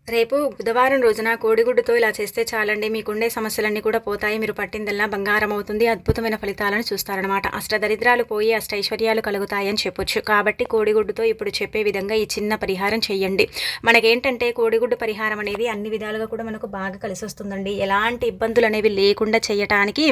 రేపు బుధవారం రోజున కోడిగుడ్డుతో ఇలా చేస్తే చాలండి. మీకుండే సమస్యలన్నీ కూడా పోతాయి. మీరు పట్టిందల్లా బంగారం అవుతుంది. అద్భుతమైన ఫలితాలను చూస్తారనమాట. అష్టదరిద్రాలు పోయి అష్టైశ్వర్యాలు కలుగుతాయి అని చెప్పొచ్చు. కాబట్టి కోడిగుడ్డుతో ఇప్పుడు చెప్పే విధంగా ఈ చిన్న పరిహారం చేయండి. మనకేంటంటే కోడిగుడ్డు పరిహారం అనేది అన్ని విధాలుగా కూడా మనకు బాగా కలిసి వస్తుందండి. ఎలాంటి ఇబ్బందులు అనేవి లేకుండా చేయటానికి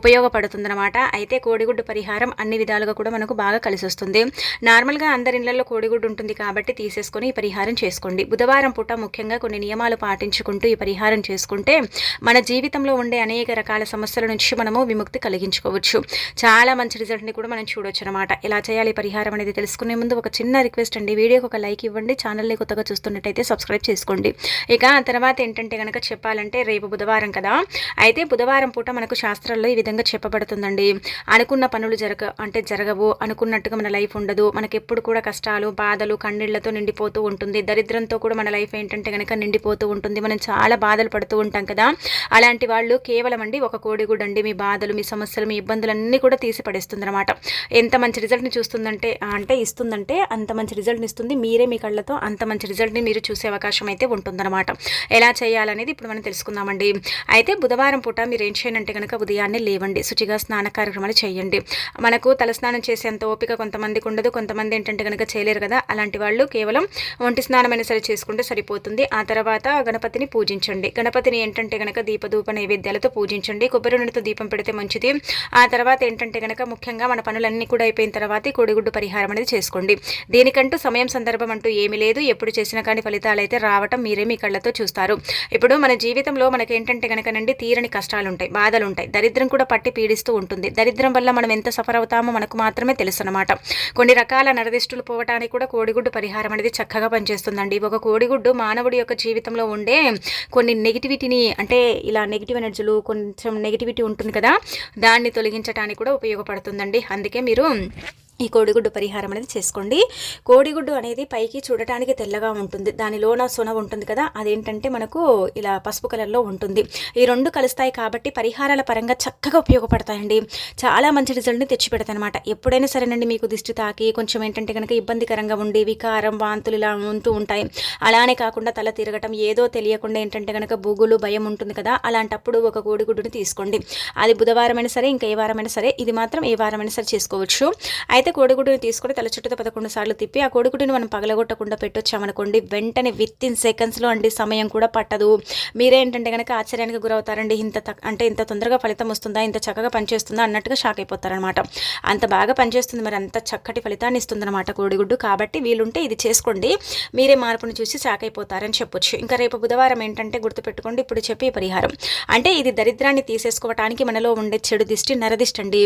ఉపయోగపడుతుందన్నమాట. అయితే కోడిగుడ్డు పరిహారం అన్ని విధాలుగా కూడా మనకు బాగా కలిసి వస్తుంది. నార్మల్గా అందరి ఇళ్లలో కోడిగుడ్డు ఉంటుంది కాబట్టి తీసేసుకొని ఈ పరిహారం చేసుకోండి. బుధవారం పూట ముఖ్యంగా కొన్ని నియమాలు పాటించుకుంటూ ఈ పరిహారం చేసుకుంటే మన జీవితంలో ఉండే అనేక రకాల సమస్యల నుంచి మనము విముక్తి కలిగించుకోవచ్చు. చాలా మంచి రిజల్ట్ని కూడా మనం చూడొచ్చు అనమాట. ఎలా చేయాలి పరిహారం అనేది తెలుసుకునే ముందు ఒక చిన్న రిక్వెస్ట్ అండి, వీడియోకి ఒక లైక్ ఇవ్వండి. ఛానల్ని కొత్తగా చూస్తున్నట్టయితే సబ్స్క్రైబ్ చేసుకోండి. ఇక తర్వాత ఏంటంటే కనుక చెప్పాలంటే రేపు బుధవారం కదా, అయితే బుధవారం పూట మనకు శాస్త్రాల్లో ఈ విధంగా చెప్పబడుతుందండి. అనుకున్న పనులు జరగవు, అనుకున్నట్టుగా మన లైఫ్ ఉండదు. మనకి ఎప్పుడు కూడా కష్టాలు, బాధలు, కన్నీళ్లతో నిండిపోతూ ఉంటుంది. దరిద్రంతో కూడా మన లైఫ్ ఏంటంటే కనుక నిండిపోతూ ఉంటుంది. మనం చాలా బాధలు పడుతూ ఉంటాం కదా, అలాంటి వాళ్ళు కేవలం అండి ఒక కోడిగుడ్డు అండి మీ బాధలు, మీ సమస్యలు, మీ ఇబ్బందులన్నీ కూడా తీసి పడేస్తుంది అనమాట. ఎంత మంచి రిజల్ట్ని ఇస్తుందంటే అంత మంచి రిజల్ట్ని ఇస్తుంది. మీరే మీ కళ్ళతో అంత మంచి రిజల్ట్ని మీరు చూసే అవకాశం అయితే ఉంటుందన్నమాట. ఎలా చేయాలనేది ఇప్పుడు మనం తెలుసుకుందామండి. అయితే బుధవారం పూట మీరు ఏం చేయాలంటే కనుక ఉదయాన్నే లేవండి, శుచిగా స్నాన కార్యక్రమాలు చేయండి. మనకు తలస్నానం చేసేంత ఓపిక కొంతమందికి ఉండదు, కొంతమంది ఏంటంటే కనుక చేయలేరు కదా, అలాంటి వాళ్ళు కేవలం ఒంటి స్నానమైనా సరే చేసుకుంటే సరిపోతుంది. ఆ తర్వాత గణపతిని పూజించండి. గణపతిని ఏంటంటే కనుక దీపధూప నైవేద్యాలతో పూజించండి. కొబ్బరి నూనెతో దీపం పెడితే మంచిది. ఆ తర్వాత ఏంటంటే కనుక ముఖ్యంగా మన పనులన్నీ కూడా అయిపోయిన తర్వాత ఈ కోడిగుడ్డు పరిహారం అనేది చేసుకోండి. దీనికంటూ సమయం సందర్భం అంటూ ఏమీ లేదు. ఎప్పుడు చేసినా కానీ ఫలితాలు అయితే రావటం మీరే మీ కళ్ళతో చూస్తారు. ఇప్పుడు మన జీవితంలో మనకి ఏంటంటే కనుకనండి తీరని కష్టాలు ఉంటాయి, బాధలు ఉంటాయి, దరిద్రం కూడా పట్టి పీడిస్తూ ఉంటుంది. దరిద్రం వల్ల మనం ఎంత సఫర్ అవుతామో మనకు మాత్రమే తెలుసు అనమాట. కొన్ని రకాల నరదిష్టులు పోవటానికి కూడా కోడిగుడ్డు పరిహారం అనేది చక్కగా పనిచేస్తుందండి. ఒక కోడిగుడ్డు మానవుడి యొక్క జీవితంలో ఉండే కొన్ని నెగిటివిటీని, అంటే ఇలా నెగిటివ్ ఎనర్జీలు, కొంచెం నెగిటివిటీ ఉంటుంది కదా, దాన్ని తొలగించడానికి కూడా ఉపయోగపడుతుందండి. అందుకే మీరు ఈ కోడిగుడ్డు పరిహారం అనేది చేసుకోండి. కోడిగుడ్డు అనేది పైకి చూడటానికి తెల్లగా ఉంటుంది, దానిలోన సొన ఉంటుంది కదా, అదేంటంటే మనకు ఇలా పసుపు కలర్లో ఉంటుంది. ఈ రెండు కలుస్తాయి కాబట్టి పరిహారాల పరంగా చక్కగా ఉపయోగపడతాయండి. చాలా మంచి రిజల్ట్ని తెచ్చిపెడతాయి అనమాట. ఎప్పుడైనా సరేనండి మీకు దిష్టి తాకి కొంచెం ఏంటంటే కనుక ఇబ్బందికరంగా ఉండి వికారం, వాంతులు ఇలా ఉంటూ ఉంటాయి. అలానే కాకుండా తల తిరగటం, ఏదో తెలియకుండా ఏంటంటే కనుక బూగులు, భయం ఉంటుంది కదా, అలాంటప్పుడు ఒక కోడిగుడ్డుని తీసుకోండి. అది బుధవారమైనా సరే, ఇంకా ఏ వారమైనా సరే, ఇది మాత్రం ఏ వారమైనా సరే చేసుకోవచ్చు. అయితే కోడిగుడ్డుని తీసుకొని తల చుట్టూ 11 సార్లు తిప్పి ఆ కోడిగుడ్డుని మనం పగలగొట్టకుండా పెట్టొచ్చామనుకోండి, వెంటనే విత్ ఇన్ సెకండ్స్లో అండి, సమయం కూడా పట్టదు. మీరేంటంటే కనుక ఆశ్చర్యానికి గురవుతారండి. ఇంత తొందరగా ఫలితం వస్తుందా, ఇంత చక్కగా పనిచేస్తుందా అన్నట్టుగా షాక్ అయిపోతారనమాట. అంత బాగా పనిచేస్తుంది, మరి అంత చక్కటి ఫలితాన్ని ఇస్తుందన్నమాట కోడిగుడ్డు. కాబట్టి వీలుంటే ఇది చేసుకోండి, మీరే మార్పును చూసి షాక్ అయిపోతారని చెప్పొచ్చు. ఇంకా రేపు బుధవారం ఏంటంటే గుర్తుపెట్టుకోండి, ఇప్పుడు చెప్పే పరిహారం అంటే ఇది దరిద్రాన్ని తీసేసుకోవటానికి మనలో ఉండే చెడు దిష్టి, నరదిష్టి అండి.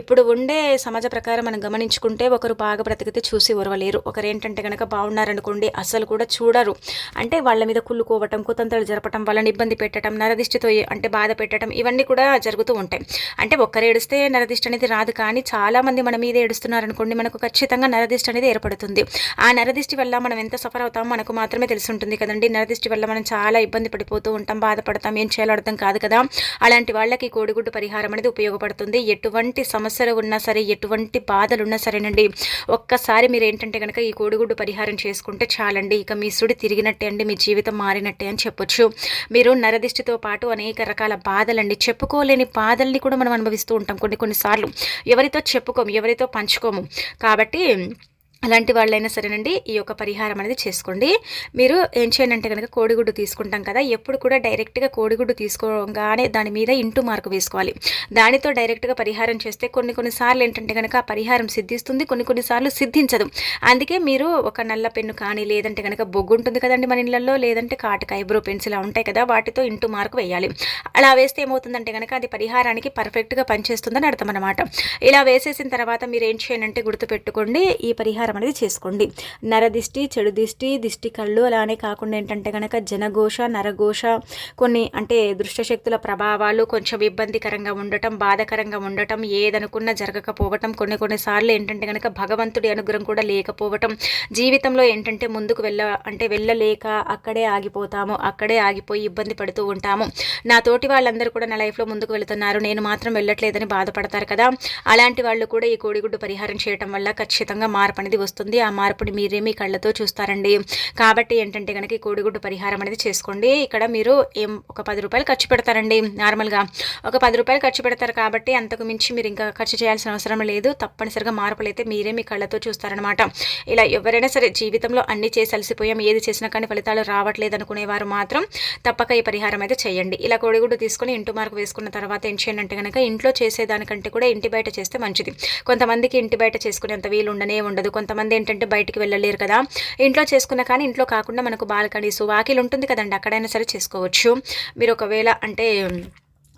ఇప్పుడు ఉండే సమాజ ప్రకారం మనం గమనించుకుంటే ఒకరు బాగా బ్రతికితే చూసి ఓర్వలేరు, ఒకరు ఏంటంటే కనుక బాగున్నారనుకోండి అస్సలు కూడా చూడరు. అంటే వాళ్ళ మీద కుళ్ళుకోవటం, కుతంత్రాలు జరపటం, వాళ్ళని ఇబ్బంది పెట్టడం, నరదిష్టితో అంటే బాధ పెట్టడం, ఇవన్నీ కూడా జరుగుతూ ఉంటాయి. అంటే ఒక్కరు ఏడిస్తే నరదిష్టి అనేది రాదు, కానీ చాలామంది మన మీద ఏడుస్తున్నారనుకోండి, మనకు ఖచ్చితంగా నరదిష్టి అనేది ఏర్పడుతుంది. ఆ నరదిష్టి వల్ల మనం ఎంత సఫర్ అవుతామో మనకు మాత్రమే తెలిసి ఉంటుంది కదండి. నరదిష్టి వల్ల మనం చాలా ఇబ్బంది పడిపోతూ ఉంటాం, బాధపడతాం, ఏం చేయాలో అర్థం కాదు కదా. అలాంటి వాళ్ళకి కోడిగుడ్డు పరిహారం అనేది ఉపయోగపడుతుంది. ఎటువంటి సమస్యలు ఉన్నా సరే, ఎటువంటి బాధలు ఉన్నా సరేనండి, ఒక్కసారి మీరు ఏంటంటే కనుక ఈ కోడిగుడ్డు పరిహారం చేసుకుంటే చాలండి, ఇక మీ సుడి తిరిగినట్టే అండి, మీ జీవితం మారినట్టే అని చెప్పొచ్చు. మీరు నరదిష్టితో పాటు అనేక రకాల బాధలండి, చెప్పుకోలేని బాధల్ని కూడా మనం అనుభవిస్తూ ఉంటాం కొన్నిసార్లు. ఎవరితో చెప్పుకోము, ఎవరితో పంచుకోము. కాబట్టి అలాంటి వాళ్ళైనా సరేనండి ఈ యొక్క పరిహారం అనేది చేసుకోండి. మీరు ఏం చేయండి అంటే కనుక కోడిగుడ్డు తీసుకుంటాం కదా, ఎప్పుడు కూడా డైరెక్ట్గా కోడిగుడ్డు తీసుకోగానే దాని మీద ఇంటూ మార్కు వేసుకోవాలి. దానితో డైరెక్ట్గా పరిహారం చేస్తే కొన్నిసార్లు ఏంటంటే కనుక ఆ పరిహారం సిద్ధిస్తుంది, కొన్నిసార్లు సిద్ధించదు. అందుకే మీరు ఒక నల్ల పెన్ను కానీ, లేదంటే కనుక బొగ్గు ఉంటుంది కదండి మన ఇళ్ళల్లో, లేదంటే కాటుక, ఐబ్రో పెన్స్ ఇలా ఉంటాయి కదా, వాటితో ఇంటూ మార్కు వేయాలి. అలా వేస్తే ఏమవుతుందంటే కనుక అది పరిహారానికి పర్ఫెక్ట్గా పనిచేస్తుందని అర్థం అనమాట. ఇలా వేసేసిన తర్వాత మీరు ఏం చేయండి అంటే గుర్తుపెట్టుకోండి, ఈ పరిహారం అనేది చేసుకోండి. నరదిష్టి, చెడు దిష్టి, దిష్టి కళ్ళు, అలానే కాకుండా ఏంటంటే కనుక జనఘోష, నరఘోష, కొన్ని అంటే దుష్టశక్తుల ప్రభావాలు, కొంచెం ఇబ్బందికరంగా ఉండటం, బాధకరంగా ఉండటం, ఏదనుకున్నా జరగకపోవటం, కొన్నిసార్లు ఏంటంటే కనుక భగవంతుడి అనుగ్రహం కూడా లేకపోవటం, జీవితంలో ఏంటంటే ముందుకు వెళ్ళలేక అక్కడే ఆగిపోతాము, అక్కడే ఆగిపోయి ఇబ్బంది పడుతూ ఉంటాము. నా తోటి వాళ్ళందరూ కూడా నా లైఫ్లో ముందుకు వెళుతున్నారు, నేను మాత్రం వెళ్ళట్లేదని బాధపడతారు కదా, అలాంటి వాళ్ళు కూడా ఈ కోడిగుడ్డు పరిహారం చేయటం వల్ల ఖచ్చితంగా మార్పు అనేది అనేది వస్తుంది. ఆ మార్పుని మీరే మీ కళ్ళతో చూస్తారండి. కాబట్టి ఏంటంటే కనుక ఈ కోడిగుడ్డు పరిహారం అనేది చేసుకోండి. ఇక్కడ మీరు ఒక 10 రూపాయలు ఖర్చు పెడతారండి. నార్మల్గా ఒక 10 రూపాయలు ఖర్చు పెడతారు కాబట్టి అంతకు మించి మీరు ఇంకా ఖర్చు చేయాల్సిన అవసరం లేదు. తప్పనిసరిగా మార్పులు అయితే మీరే మీ కళ్ళతో చూస్తారనమాట. ఇలా ఎవరైనా సరే జీవితంలో అన్ని చేసి అలసిపోయాం, ఏది చేసినా కానీ ఫలితాలు రావట్లేదు అనుకునేవారు మాత్రం తప్పక ఈ పరిహారం అయితే చేయండి. ఇలా కోడిగుడ్డు తీసుకొని ఇంటి మార్కు వేసుకున్న తర్వాత ఏం చేయండి అంటే కనుక ఇంట్లో చేసేదానికంటే కూడా ఇంటి బయట చేస్తే మంచిది. కొంతమందికి ఇంటి బయట చేసుకునేంత వీలు ఉండదు. కొంతమంది ఏంటంటే బయటికి వెళ్ళలేరు కదా, ఇంట్లో చేసుకున్న కానీ ఇంట్లో కాకుండా మనకు బాల్కనీస్, వాకిలు ఉంటుంది కదండి, అక్కడైనా సరే చేసుకోవచ్చు. మీరు ఒకవేళ అంటే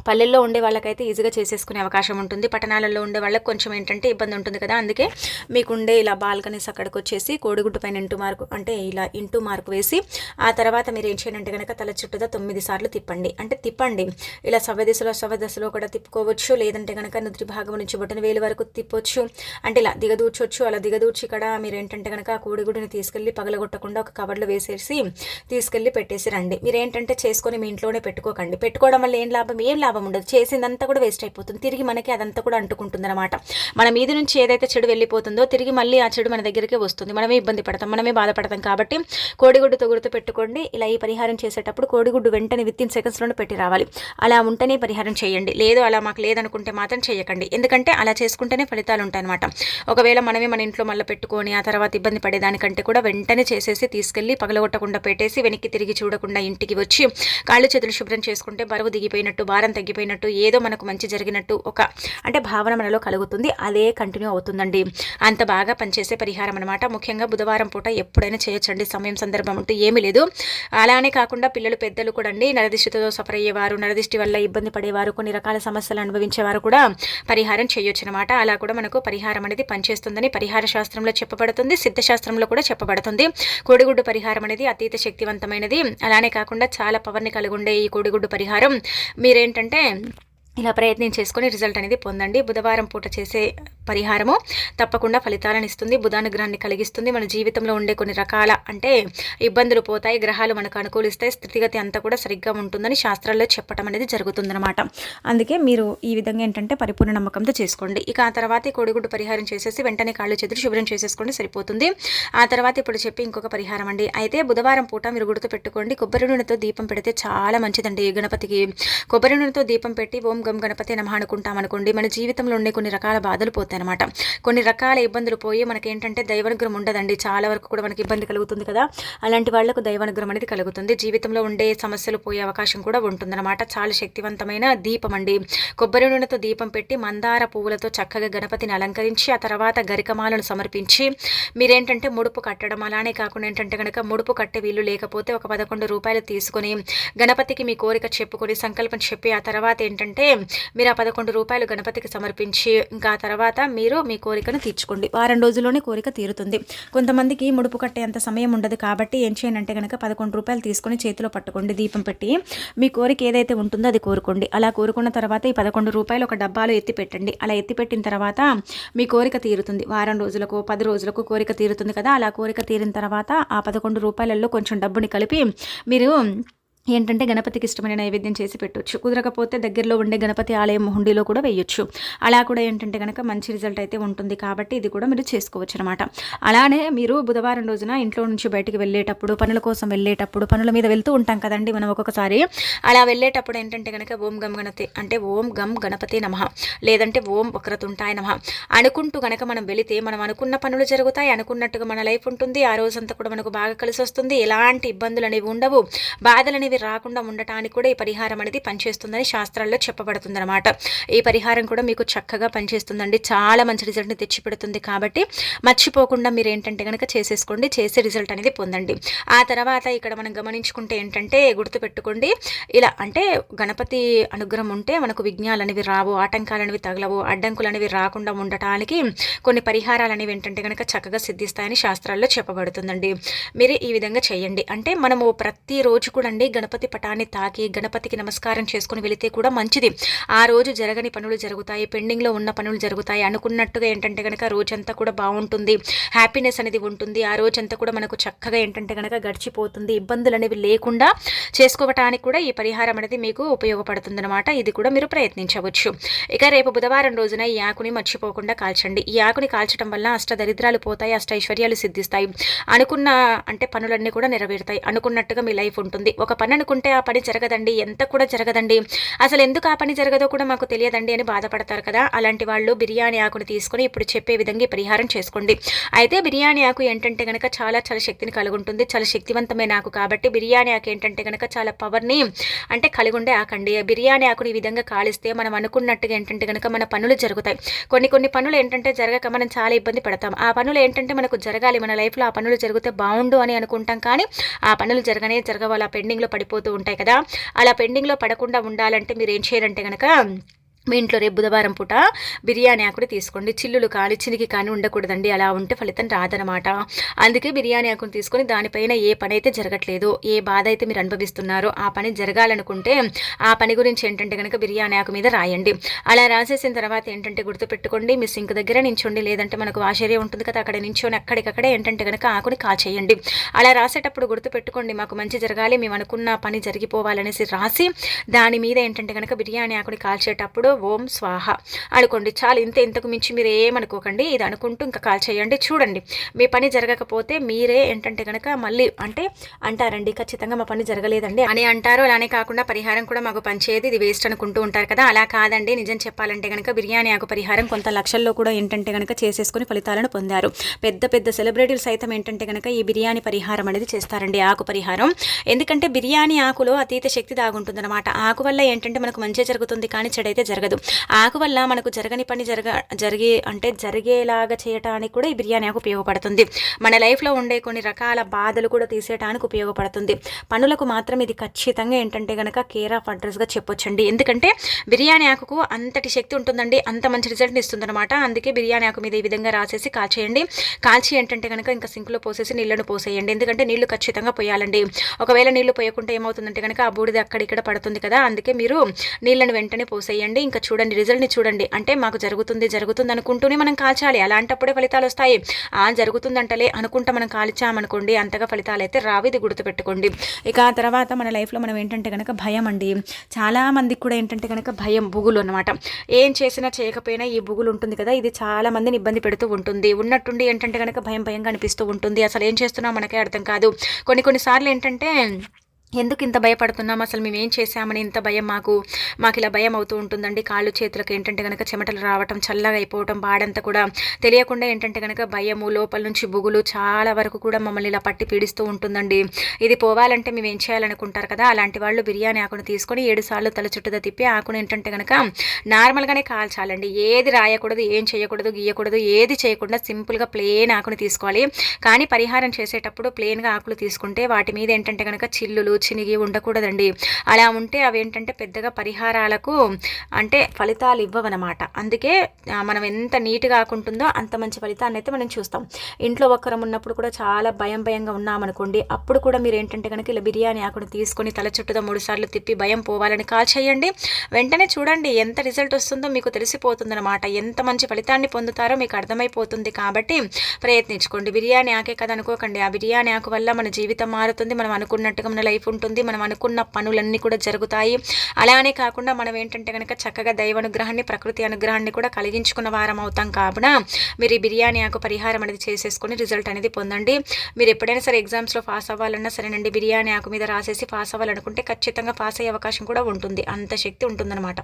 పల్లెల్లో ఉండే వాళ్ళకైతే ఈజీగా చేసేసుకునే అవకాశం ఉంటుంది. పట్టణాలలో ఉండే వాళ్ళకి కొంచెం ఏంటంటే ఇబ్బంది ఉంటుంది కదా, అందుకే మీకుండే ఇలా బాల్కనీస్ అక్కడికి వచ్చేసి కోడిగుడ్డు పైన ఇంటూ మార్కు అంటే ఇలా ఇంటూ మార్కు వేసి ఆ తర్వాత మీరు ఏం చేయండి కనుక తల చుట్టూదా 9 సార్లు తిప్పండి. అంటే తిప్పండి ఇలా సవ్యదశలో కూడా తిప్పుకోవచ్చు. లేదంటే కనుక నుదుటి భాగం నుంచి బొటన వేలు వరకు తిప్పొచ్చు. అంటే ఇలా దిగదూర్చొచ్చు. అలా దిగదూర్చి ఇక్కడ మీరు ఏంటంటే కనుక ఆ కోడిగుడ్డుని తీసుకెళ్ళి పగలగొట్టకుండా ఒక కవర్లో వేసేసి తీసుకెళ్ళి పెట్టేసి రండి. మీరు ఏంటంటే చేసుకొని మీ ఇంట్లోనే పెట్టుకోకండి. పెట్టుకోవడం వల్ల ఏం లాభం ఉండదు. చేసిందంతా కూడా వేస్ట్ అయిపోతుంది. తిరిగి మనకి అదంతా కూడా అంటుకుంటుంది అనమాట. మన మీద నుంచి ఏదైతే చెడు వెళ్ళిపోతుందో తిరిగి మళ్ళీ ఆ చెడు మన దగ్గరికి వస్తుంది. మనమే ఇబ్బంది పడతాం, మనమే బాధపడతాం. కాబట్టి కోడిగుడ్డుతో గుర్తు పెట్టుకోండి. ఇలా ఈ పరిహారం చేసేటప్పుడు కోడిగుడ్డు వెంటనే వితిన్ సెకండ్స్లోనే పెట్టి రావాలి. అలా ఉంటేనే పరిహారం చేయండి. లేదు అలా మాకు లేదనుకుంటే మాత్రం చేయకండి. ఎందుకంటే అలా చేసుకుంటేనే ఫలితాలు ఉంటాయన్నమాట. ఒకవేళ మనమే మన ఇంట్లో మళ్ళీ పెట్టుకొని ఆ తర్వాత ఇబ్బంది పడేదానికంటే కూడా వెంటనే చేసేసి తీసుకెళ్ళి పగలగొట్టకుండా పెట్టేసి వెనక్కి తిరిగి చూడకుండా ఇంటికి వచ్చి కాళ్ళు చేతులు శుభ్రం చేసుకుంటే బరువు దిగిపోయినట్టు, భారం తగ్గిపోయినట్టు, ఏదో మనకు మంచి జరిగినట్టు ఒక అంటే భావన మనలో కలుగుతుంది. అదే కంటిన్యూ అవుతుందండి. అంత బాగా పనిచేసే పరిహారం అనమాట. ముఖ్యంగా బుధవారం పూట ఎప్పుడైనా చేయొచ్చండి. సమయం సందర్భం అంటూ ఏమీ లేదు. అలానే కాకుండా పిల్లలు పెద్దలు కూడా అండి, నరదిష్టితో సఫర్ అయ్యేవారు, నరదిష్టి వల్ల ఇబ్బంది పడేవారు, కొన్ని రకాల సమస్యలు అనుభవించేవారు కూడా పరిహారం చేయొచ్చు అనమాట. అలా కూడా మనకు పరిహారం అనేది పనిచేస్తుందని పరిహార శాస్త్రంలో చెప్పబడుతుంది, సిద్ధశాస్త్రంలో కూడా చెప్పబడుతుంది. కోడిగుడ్డు పరిహారం అనేది అతీత శక్తివంతమైనది. అలానే కాకుండా చాలా పవర్ని కలిగి ఉండే ఈ కోడిగుడ్డు పరిహారం మీరేంటంటే ఇలా ప్రయత్నం చేసుకొని రిజల్ట్ అనేది పొందండి. బుధవారం పూట చేసే పరిహారము తప్పకుండా ఫలితాలను ఇస్తుంది, బుధానుగ్రహాన్ని కలిగిస్తుంది. మన జీవితంలో ఉండే కొన్ని రకాల అంటే ఇబ్బందులు పోతాయి, గ్రహాలు మనకు అనుకూలిస్తాయి, స్థితిగతి అంతా కూడా సరిగ్గా ఉంటుందని శాస్త్రాల్లో చెప్పడం అనేది జరుగుతుందన్నమాట. అందుకే మీరు ఈ విధంగా ఏంటంటే పరిపూర్ణ నమ్మకంతో చేసుకోండి. ఇక ఆ తర్వాత ఈ కోడిగుడ్డు పరిహారం చేసేసి వెంటనే కాళ్ళు చేతులు శుభ్రం చేసేసుకోండి, సరిపోతుంది. ఆ తర్వాత ఇప్పుడు చెప్పి ఇంకొక పరిహారం అండి. అయితే బుధవారం పూట మీరు గుర్తు పెట్టుకోండి, కొబ్బరి నూనెతో దీపం పెడితే చాలా మంచిదండి. గణపతికి కొబ్బరి నూనెతో దీపం పెట్టి ఓం గం గణపతి నమః అనుకుంటాం అనుకోండి, మన జీవితంలో ఉండే కొన్ని రకాల బాధలు పోతాయి అనమాట. కొన్ని రకాల ఇబ్బందులు పోయి మనకేంటంటే దైవానుగ్రహం ఉండదండి. చాలా వరకు కూడా మనకి ఇబ్బంది కలుగుతుంది కదా, అలాంటి వాళ్లకు దైవానుగ్రహం అనేది కలుగుతుంది. జీవితంలో ఉండే సమస్యలు పోయే అవకాశం కూడా ఉంటుందన్నమాట. చాలా శక్తివంతమైన దీపం అండి. కొబ్బరి నూనెతో దీపం పెట్టి మందార పువ్వులతో చక్కగా గణపతిని అలంకరించి ఆ తర్వాత గరికమాలను సమర్పించి మీరేంటంటే ముడుపు కట్టడం. అలానే కాకుండా ఏంటంటే కనుక ముడుపు కట్టే వీలు లేకపోతే ఒక 11 రూపాయలు తీసుకొని గణపతికి మీ కోరిక చెప్పుకొని సంకల్పం చెప్పి ఆ తర్వాత ఏంటంటే మీరు ఆ 11 రూపాయలు గణపతికి సమర్పించి ఇంకా తర్వాత మీరు మీ కోరికను తీర్చుకోండి. వారం రోజుల్లోనే కోరిక తీరుతుంది. కొంతమందికి ముడుపు కట్టే అంత సమయం ఉండదు కాబట్టి ఏం చేయండి అంటే కనుక 11 రూపాయలు తీసుకొని చేతిలో పట్టుకోండి, దీపం పెట్టి మీ కోరిక ఏదైతే ఉంటుందో అది కోరుకోండి. అలా కోరుకున్న తర్వాత ఈ 11 రూపాయలు ఒక డబ్బాలో ఎత్తి పెట్టండి. అలా ఎత్తి పెట్టిన తర్వాత మీ కోరిక తీరుతుంది. వారం రోజులకు 10 రోజులకు కోరిక తీరుతుంది కదా. అలా కోరిక తీరిన తర్వాత ఆ 11 రూపాయలలో కొంచెం డబ్బుని కలిపి మీరు ఏంటంటే గణపతికి ఇష్టమైన నైవేద్యం చేసి పెట్టొచ్చు. కుదరకపోతే దగ్గరలో ఉండే గణపతి ఆలయం హుండీలో కూడా వేయొచ్చు. అలా కూడా ఏంటంటే కనుక మంచి రిజల్ట్ అయితే ఉంటుంది. కాబట్టి ఇది కూడా మీరు చేసుకోవచ్చు అనమాట. అలానే మీరు బుధవారం రోజున ఇంట్లో నుంచి బయటికి వెళ్ళేటప్పుడు, పనుల కోసం వెళ్ళేటప్పుడు, పనుల మీద వెళ్తూ ఉంటాం కదండి మనం ఒక్కొక్కసారి. అలా వెళ్ళేటప్పుడు ఏంటంటే కనుక ఓం గం గణపతి అంటే ఓం గం గణపతి నమః లేదంటే ఓం వక్రతుంటాయ నమః అనుకుంటూ కనుక మనం వెళితే మనం అనుకున్న పనులు జరుగుతాయి, అనుకున్నట్టుగా మన లైఫ్ ఉంటుంది. ఆ రోజంతా కూడా మనకు బాగా కలిసి వస్తుంది. ఎలాంటి ఇబ్బందులు అనేవి ఉండవు, బాధలు అనేవి రాకుండా ఉండటానికి కూడా ఈ పరిహారం అనేది పనిచేస్తుందని శాస్త్రాల్లో చెప్పబడుతుందన్నమాట. ఈ పరిహారం కూడా మీకు చక్కగా పనిచేస్తుందండి. చాలా మంచి రిజల్ట్ని తెచ్చిపెడుతుంది. కాబట్టి మర్చిపోకుండా మీరు ఏంటంటే కనుక చేసేసుకోండి, చేసే రిజల్ట్ అనేది పొందండి. ఆ తర్వాత ఇక్కడ మనం గమనించుకుంటే ఏంటంటే గుర్తుపెట్టుకోండి, ఇలా అంటే గణపతి అనుగ్రహం ఉంటే మనకు విఘ్నాలు అనేవి రావు, ఆటంకాలు అనేవి తగలవు, అడ్డంకులు అనేవి రాకుండా ఉండటానికి కొన్ని పరిహారాలు అనేవి ఏంటంటే కనుక చక్కగా సిద్ధిస్తాయని శాస్త్రాల్లో చెప్పబడుతుందండి. మీరు ఈ విధంగా చేయండి. అంటే మనము ప్రతిరోజు కూడా అండి గణపతి పటాన్ని తాకి గణపతికి నమస్కారం చేసుకుని వెళితే కూడా మంచిది. ఆ రోజు జరగని పనులు జరుగుతాయి, పెండింగ్లో ఉన్న పనులు జరుగుతాయి. అనుకున్నట్టుగా ఏంటంటే కనుక రోజంతా కూడా బాగుంటుంది, హ్యాపీనెస్ అనేది ఉంటుంది. ఆ రోజంతా కూడా మనకు చక్కగా ఏంటంటే కనుక గడిచిపోతుంది. ఇబ్బందులు అనేవి లేకుండా చేసుకోవటానికి కూడా ఈ పరిహారం అనేది మీకు ఉపయోగపడుతుంది అనమాట. ఇది కూడా మీరు ప్రయత్నించవచ్చు. ఇక రేపు బుధవారం రోజున ఈ ఆకుని మర్చిపోకుండా కాల్చండి. ఈ ఆకుని కాల్చడం వల్ల అష్టదరిద్రాలు పోతాయి, అష్టైశ్వర్యాలు సిద్ధిస్తాయి. అనుకున్న అంటే పనులన్నీ కూడా నెరవేరుతాయి. అనుకున్నట్టుగా మీ లైఫ్ ఉంటుంది. ఒక పని అనుకుంటే ఆ పని జరగదండి, ఎంత కూడా జరగదండి, అసలు ఎందుకు ఆ పని జరగదో కూడా మాకు తెలియదండి అని బాధపడతారు కదా. అలాంటి వాళ్ళు బిర్యానీ ఆకుని తీసుకొని ఇప్పుడు చెప్పే విధంగా ఈ పరిహారం చేసుకోండి. అయితే బిర్యానీ ఆకు ఏంటంటే కనుక చాలా చాలా శక్తిని కలిగి ఉంటుంది, చాలా శక్తివంతమైన ఆకు. కాబట్టి బిర్యానీ ఆకు ఏంటంటే కనుక చాలా పవర్ని అంటే కలిగి ఉండే ఆకండి. బిర్యానీ ఆకుని ఈ విధంగా కాలిస్తే మనం అనుకున్నట్టుగా ఏంటంటే కనుక మన పనులు జరుగుతాయి. కొన్ని పనులు ఏంటంటే జరగక మనం చాలా ఇబ్బంది పడతాం. ఆ పనులు ఏంటంటే మనకు జరగాలి, మన లైఫ్లో ఆ పనులు జరిగితే బాగుండు అని అనుకుంటాం. కానీ ఆ పనులు జరగవాలి, ఆ పెండింగ్లో పడిపోతూ ఉంటాయి కదా. అలా పెండింగ్లో పడకుండా ఉండాలంటే మీరు ఏం చేయాలంటే కనుక మీ ఇంట్లో రేపు బుధవారం పూట బిర్యానీ ఆకుని తీసుకోండి. చిల్లులు కానీ చినికి కానీ ఉండకూడదండి, అలా ఉంటే ఫలితం రాదనమాట. అందుకే బిర్యానీ ఆకుని తీసుకొని దానిపైన ఏ పని అయితే జరగట్లేదో, ఏ బాధ అయితే మీరు అనుభవిస్తున్నారో ఆ పని జరగాలనుకుంటే ఆ పని గురించి ఏంటంటే కనుక బిర్యానీ ఆకు మీద రాయండి. అలా రాసేసిన తర్వాత ఏంటంటే గుర్తుపెట్టుకోండి, మీ సింక్ దగ్గర నించోండి, లేదంటే మనకు వాషేరియా ఉంటుంది కదా, అక్కడ నించొని అక్కడికక్కడే ఏంటంటే కనుక ఆకుని కాల్చేయండి. అలా రాసేటప్పుడు గుర్తుపెట్టుకోండి, మాకు మంచి జరగాలి, మేము అనుకున్న పని జరిగిపోవాలనేసి రాసి దాని మీద ఏంటంటే కనుక బిర్యానీ ఆకుని కాల్చేటప్పుడు ఓం స్వాహ అనుకోండి. చాలు, ఇంతకు మించి మీరు ఏమనుకోకండి. ఇది అనుకుంటూ ఇంకా కాల్ చేయండి. చూడండి, మీ పని జరగకపోతే మీరే ఏంటంటే కనుక మళ్ళీ అంటారండి, ఖచ్చితంగా మా పని జరగలేదండి అని అంటారు. అలానే కాకుండా పరిహారం కూడా మాకు పనిచేయదు, ఇది వేస్ట్ అనుకుంటూ ఉంటారు కదా. అలా కాదండి, నిజం చెప్పాలంటే కనుక బిర్యానీ ఆకు పరిహారం కొంత లక్షల్లో కూడా ఏంటంటే కనుక చేసేసుకుని ఫలితాలను పొందారు. పెద్ద పెద్ద సెలబ్రిటీలు సైతం ఏంటంటే కనుక ఈ బిర్యానీ పరిహారం అనేది చేస్తారండి, ఆకు పరిహారం. ఎందుకంటే బిర్యానీ ఆకులో అతీత శక్తి దాగుంటుంది అనమాట. ఆకు వల్ల ఏంటంటే మనకు మంచి జరుగుతుంది, కానీ చెడైతే జరగదు. ఆకు వల్ల మనకు జరగని పని జరిగేలాగా చేయడానికి కూడా ఈ బిర్యానీ ఆకు ఉపయోగపడుతుంది. మన లైఫ్లో ఉండే కొన్ని రకాల బాధలు కూడా తీసేయడానికి ఉపయోగపడుతుంది. పనులకు మాత్రం ఇది ఖచ్చితంగా ఏంటంటే కనుక కేర్ ఆఫ్ అడ్రస్గా చెప్పొచ్చండి. ఎందుకంటే బిర్యానీ ఆకుకు అంతటి శక్తి ఉంటుందండి, అంత మంచి రిజల్ట్ని ఇస్తుంది అనమాట. అందుకే బిర్యానీ ఆకు మీద ఈ విధంగా రాసేసి కాల్చేయండి. కాల్చి ఏంటంటే కనుక ఇంకా సింక్లో పోసేసి నీళ్లను పోసేయండి. ఎందుకంటే నీళ్లు ఖచ్చితంగా పోయాలండి. ఒకవేళ నీళ్లు పోయకుంటే ఏమవుతుందంటే కనుక ఆ బూడిద అక్కడిక్కడ పడుతుంది కదా. అందుకే మీరు నీళ్లను వెంటనే పోసేయండి. ఇంకా చూడండి, రిజల్ట్ని చూడండి. అంటే మాకు జరుగుతుంది అనుకుంటూనే మనం కాల్చాలి, అలాంటప్పుడే ఫలితాలు వస్తాయి. జరుగుతుందంటలే అనుకుంటా మనం కాల్చామనుకోండి, అంతగా ఫలితాలు అయితే రావు. ఇది గుర్తుపెట్టుకోండి. ఇక ఆ తర్వాత మన లైఫ్లో మనం ఏంటంటే కనుక భయం అండి, చాలా మందికి కూడా ఏంటంటే కనుక భయం, బుగులు అనమాట. ఏం చేసినా చేయకపోయినా ఈ బుగులు ఉంటుంది కదా, ఇది చాలా మందిని ఇబ్బంది పెడుతూ ఉంటుంది. ఉన్నట్టుండి ఏంటంటే కనుక భయంగా అనిపిస్తూ ఉంటుంది. అసలు ఏం చేస్తున్నాం మనకే అర్థం కాదు. కొన్నిసార్లు ఏంటంటే ఎందుకు ఇంత భయపడుతున్నాం, అసలు మేము ఏం చేశామని ఇంత భయం మాకు ఇలా భయం అవుతూ ఉంటుందండి. కాళ్ళు చేతులకు ఏంటంటే కనుక చెమటలు రావటం, చల్లగా అయిపోవటం, బాడంతా కూడా తెలియకుండా ఏంటంటే కనుక భయము, లోపల నుంచి బుగులు చాలా వరకు కూడా మమ్మల్ని ఇలా పట్టి పీడిస్తూ ఉంటుందండి. ఇది పోవాలంటే మేము ఏం చేయాలనుకుంటారు కదా. అలాంటి వాళ్ళు బిర్యానీ ఆకును తీసుకొని 7 సార్లు తల చుట్టూదా తిప్పి ఆకును ఏంటంటే కనుక నార్మల్గానే కాల్చాలండి. ఏది రాయకూడదు, ఏం చేయకూడదు, గీయకూడదు, ఏది చేయకుండా సింపుల్గా ప్లేన్ ఆకుని తీసుకోవాలి. కానీ పరిహారం చేసేటప్పుడు ప్లేన్గా ఆకులు తీసుకుంటే వాటి మీద ఏంటంటే కనుక చిల్లులు చినిగి ఉండకూడదండి. అలా ఉంటే అవి ఏంటంటే పెద్దగా పరిహారాలకు అంటే ఫలితాలు ఇవ్వవన్నమాట. అందుకే మనం ఎంత నీట్గా ఆకుంటుందో అంత మంచి ఫలితాన్ని అయితే మనం చూస్తాం. ఇంట్లో ఒక్కరం ఉన్నప్పుడు కూడా చాలా భయంగా ఉన్నామనుకోండి, అప్పుడు కూడా మీరు ఏంటంటే కనుక ఇలా బిర్యానీ ఆకును తీసుకొని తల చుట్టూతో 3 సార్లు తిప్పి భయం పోవాలని కాల్ చేయండి. వెంటనే చూడండి ఎంత రిజల్ట్ వస్తుందో మీకు తెలిసిపోతుందన్నమాట. ఎంత మంచి ఫలితాన్ని పొందుతారో మీకు అర్థమైపోతుంది. కాబట్టి ప్రయత్నించుకోండి. బిర్యానీ ఆకే కదా అనుకోకండి, ఆ బిర్యానీ ఆకు వల్ల మన జీవితం మారుతుంది, మనం అనుకున్నట్టుగా మన లైఫ్ ఉంటుంది, మనం అనుకున్న పనులన్నీ కూడా జరుగుతాయి. అలానే కాకుండా మనం ఏంటంటే కనుక చక్కగా దైవ అనుగ్రహాన్ని, ప్రకృతి అనుగ్రహాన్ని కూడా కలిగించుకున్న వారం అవుతాం. కావున మీరు ఈ బిర్యానీ ఆకు పరిహారం అనేది చేసేసుకొని రిజల్ట్ అనేది పొందండి. మీరు ఎప్పుడైనా సరే ఎగ్జామ్స్లో పాస్ అవ్వాలన్నా సరేనండి, బిర్యానీ ఆకు మీద రాసేసి పాస్ అవ్వాలనుకుంటే ఖచ్చితంగా పాస్ అయ్యే అవకాశం కూడా ఉంటుంది. అంత శక్తి ఉంటుందన్నమాట.